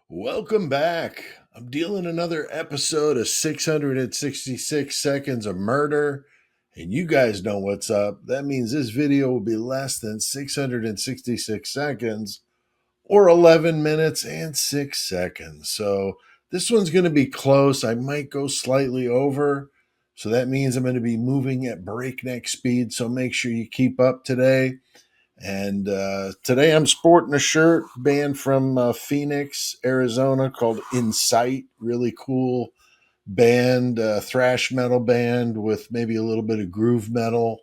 Welcome back. I'm dealing another episode of 666 seconds of murder, and you guys know what's up. That means this video will be less than 666 seconds or 11 minutes and 6 seconds. So this one's going to be close. I might go slightly over. So that means I'm going to be moving at breakneck speed. So make sure you keep up today. And today I'm sporting a shirt band from Phoenix, Arizona called Insight. Really cool band, thrash metal band with maybe a little bit of groove metal,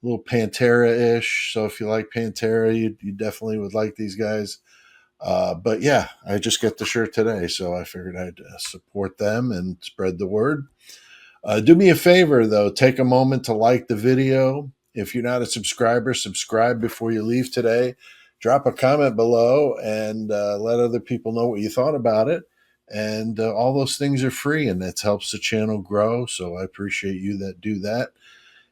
a little Pantera ish. So if you like Pantera, you definitely would like these guys. But yeah, I just got the shirt today, so I figured I'd support them and spread the word. Do me a favor, though. Take a moment to like the video. If you're not a subscriber, subscribe before you leave today. Drop a comment below and let other people know what you thought about it. And all those things are free, and that helps the channel grow. So I appreciate you that do that.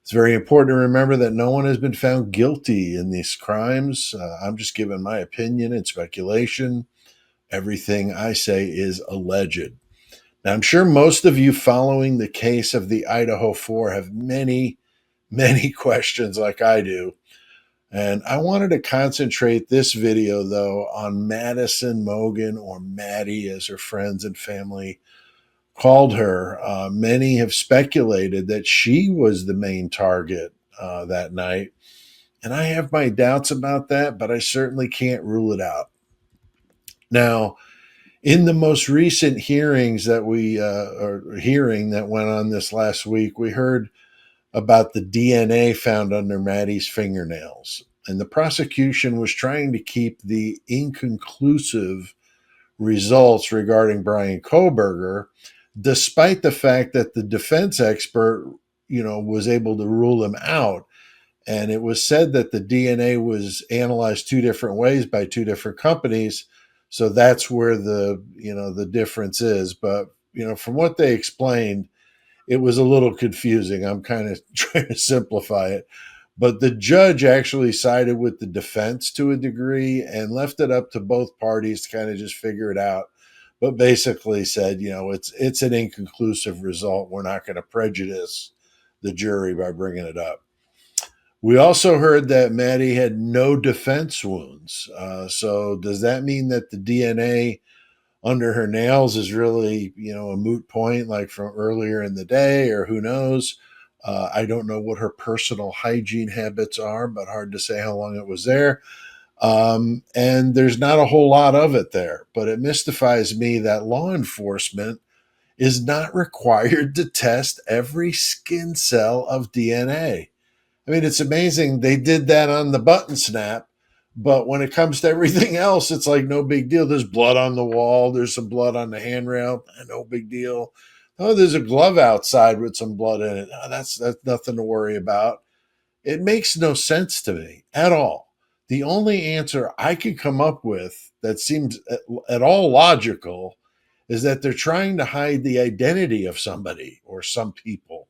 It's very important to remember that no one has been found guilty in these crimes. I'm just giving my opinion and speculation. Everything I say is alleged. Now, I'm sure most of you following the case of the Idaho 4 have many, many questions like I do. And I wanted to concentrate this video, though, on Madison, Mogan, or Maddie, as her friends and family called her. Many have speculated that she was the main target that night. And I have my doubts about that, but I certainly can't rule it out. Now, in the most recent hearings that hearing that went on this last week, we heard about the DNA found under Maddie's fingernails. And the prosecution was trying to keep the inconclusive results regarding Brian Kohberger, despite the fact that the defense expert, was able to rule him out. And it was said that the DNA was analyzed two different ways by two different companies. So that's where the difference is. But, from what they explained, it was a little confusing. I'm kind of trying to simplify it. But the judge actually sided with the defense to a degree and left it up to both parties to kind of just figure it out. But basically said, it's an inconclusive result. We're not going to prejudice the jury by bringing it up. We also heard that Maddie had no defense wounds. So does that mean that the DNA under her nails is really, a moot point like from earlier in the day, or who knows? I don't know what her personal hygiene habits are, but hard to say how long it was there. And there's not a whole lot of it there, but it mystifies me that law enforcement is not required to test every skin cell of DNA. I mean, it's amazing they did that on the button snap, but when it comes to everything else, it's like no big deal. There's blood on the wall. There's some blood on the handrail. No big deal. Oh, there's a glove outside with some blood in it. Oh, that's nothing to worry about. It makes no sense to me at all. The only answer I could come up with that seems at all logical is that they're trying to hide the identity of somebody or some people.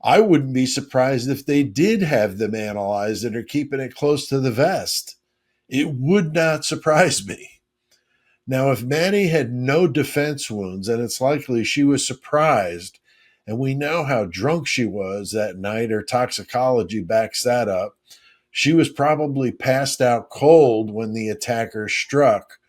I wouldn't be surprised if they did have them analyzed and are keeping it close to the vest. It would not surprise me. Now, if Maddie had no defense wounds, then it's likely she was surprised, and we know how drunk she was that night. Her toxicology backs that up. She was probably passed out cold when the attacker struck.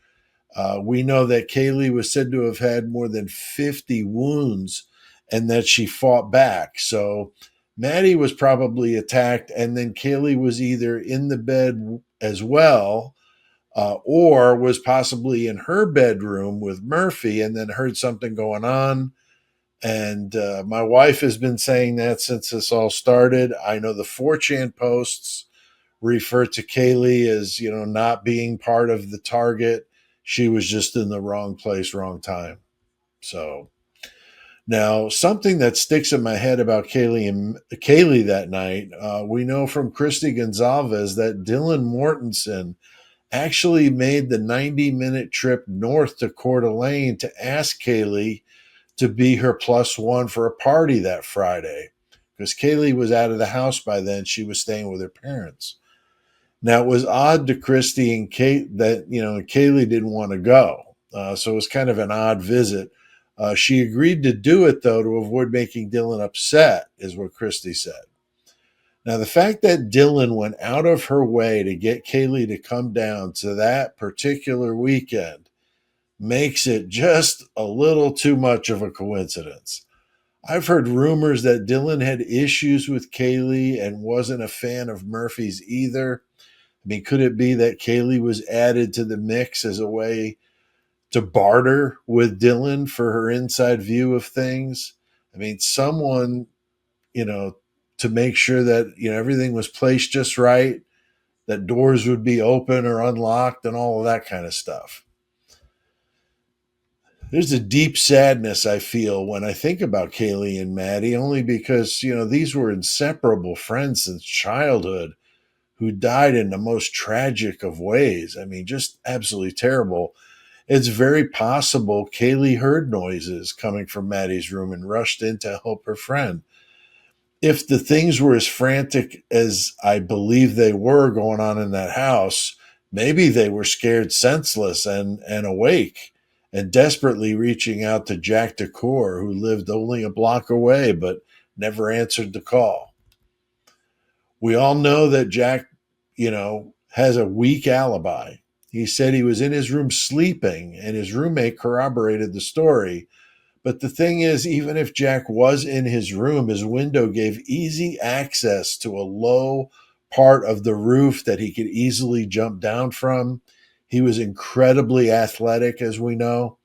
We know that Kaylee was said to have had more than 50 wounds and that she fought back. So Maddie was probably attacked, and then Kaylee was either in the bed as well, or was possibly in her bedroom with Murphy and then heard something going on. And my wife has been saying that since this all started. I know the 4chan posts refer to Kaylee as, not being part of the target. She was just in the wrong place, wrong time. So now, something that sticks in my head about Kaylee that night, we know from Christy Gonzalez that Dylan Mortensen actually made the 90-minute trip north to Coeur d'Alene to ask Kaylee to be her +1 for a party that Friday, because Kaylee was out of the house by then. She was staying with her parents. Now, it was odd to Christy and Kate that, Kaylee didn't want to go. So it was kind of an odd visit. She agreed to do it, though, to avoid making Dylan upset, is what Christy said. Now, the fact that Dylan went out of her way to get Kaylee to come down to that particular weekend makes it just a little too much of a coincidence. I've heard rumors that Dylan had issues with Kaylee and wasn't a fan of Murphy's either. I mean, could it be that Kaylee was added to the mix as a way to barter with Dylan for her inside view of things? I mean, someone, you know, to make sure that, everything was placed just right, that doors would be open or unlocked and all of that kind of stuff. There's a deep sadness I feel when I think about Kaylee and Maddie, only because, these were inseparable friends since childhood who died in the most tragic of ways. I mean, just absolutely terrible. It's very possible Kaylee heard noises coming from Maddie's room and rushed in to help her friend. If the things were as frantic as I believe they were going on in that house, maybe they were scared senseless and awake and desperately reaching out to Jack DeCour, who lived only a block away but never answered the call. We all know that Jack, has a weak alibi. He said he was in his room sleeping, and his roommate corroborated the story. But the thing is, even if Jack was in his room, his window gave easy access to a low part of the roof that he could easily jump down from. He was incredibly athletic, as we know,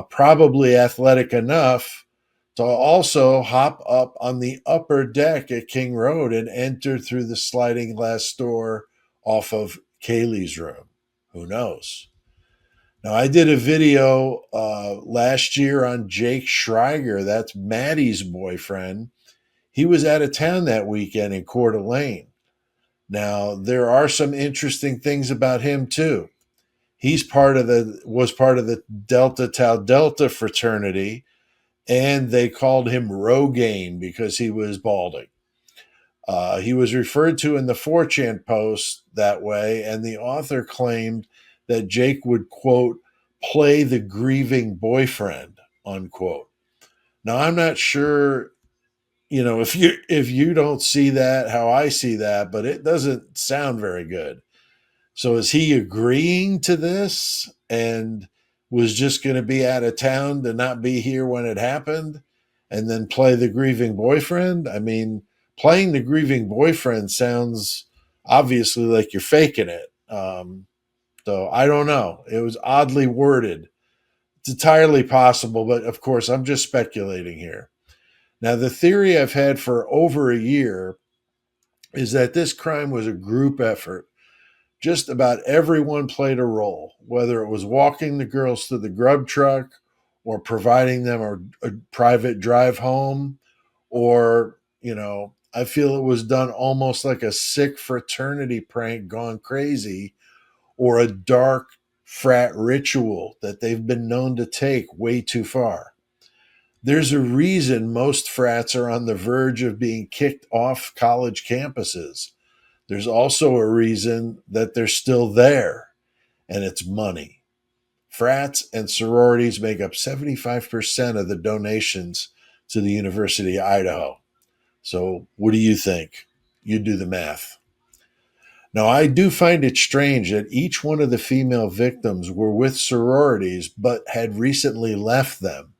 probably athletic enough to also hop up on the upper deck at King Road and enter through the sliding glass door off of Kaylee's room. Who knows? Now, I did a video last year on Jake Schreiger. That's Maddie's boyfriend. He was out of town that weekend in Coeur d'Alene. Now, there are some interesting things about him, too. Was part of the Delta Tau Delta fraternity, and they called him Rogaine because he was balding. He was referred to in the 4chan post that way, and the author claimed that Jake would, quote, play the grieving boyfriend, unquote. Now, I'm not sure, if you don't see that, how I see that, but it doesn't sound very good. So is he agreeing to this and was just going to be out of town to not be here when it happened and then play the grieving boyfriend? I mean, playing the grieving boyfriend sounds obviously like you're faking it. So I don't know. It was oddly worded. It's entirely possible, but of course, I'm just speculating here. Now, the theory I've had for over a year is that this crime was a group effort. Just about everyone played a role, whether it was walking the girls to the grub truck or providing them a private drive home, or, I feel it was done almost like a sick fraternity prank gone crazy, or a dark frat ritual that they've been known to take way too far. There's a reason most frats are on the verge of being kicked off college campuses. There's also a reason that they're still there, and it's money. Frats and sororities make up 75% of the donations to the University of Idaho. So what do you think? You do the math. Now, I do find it strange that each one of the female victims were with sororities but had recently left them.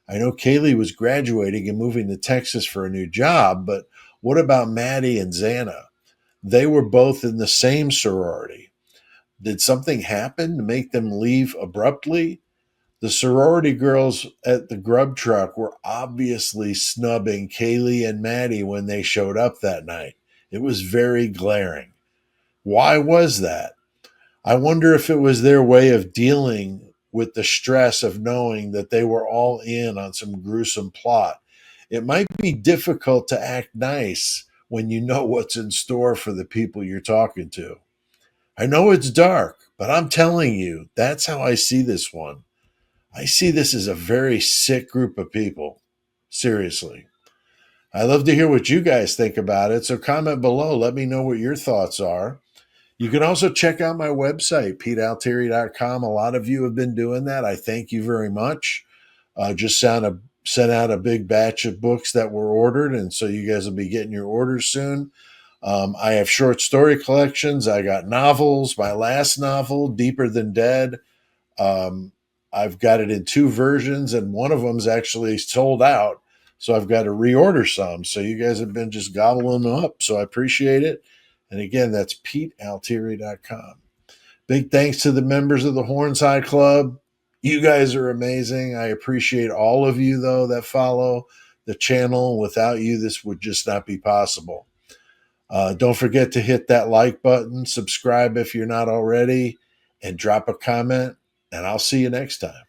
I know Kaylee was graduating and moving to Texas for a new job, but what about Maddie and Xana? They were both in the same sorority. Did something happen to make them leave abruptly? The sorority girls at the grub truck were obviously snubbing Kaylee and Maddie when they showed up that night. It was very glaring. Why was that? I wonder if it was their way of dealing with the stress of knowing that they were all in on some gruesome plot. It might be difficult to act nice when you know what's in store for the people you're talking to. I know it's dark, but I'm telling you, that's how I see this one. I see this as a very sick group of people. Seriously. I'd love to hear what you guys think about it, so comment below. Let me know what your thoughts are. You can also check out my website, PeteAltieri.com. A lot of you have been doing that. I thank you very much. Just sent out a big batch of books that were ordered, and so you guys will be getting your orders soon. I have short story collections. I got novels. My last novel, Deeper Than Dead, um, I've got it in two versions, and one of them's actually sold out. So I've got to reorder some. So you guys have been just gobbling them up. So I appreciate it. And again, that's PeteAltieri.com. Big thanks to the members of the Hornside Club. You guys are amazing. I appreciate all of you, though, that follow the channel. Without you, this would just not be possible. Don't forget to hit that like button, subscribe if you're not already, and drop a comment. And I'll see you next time.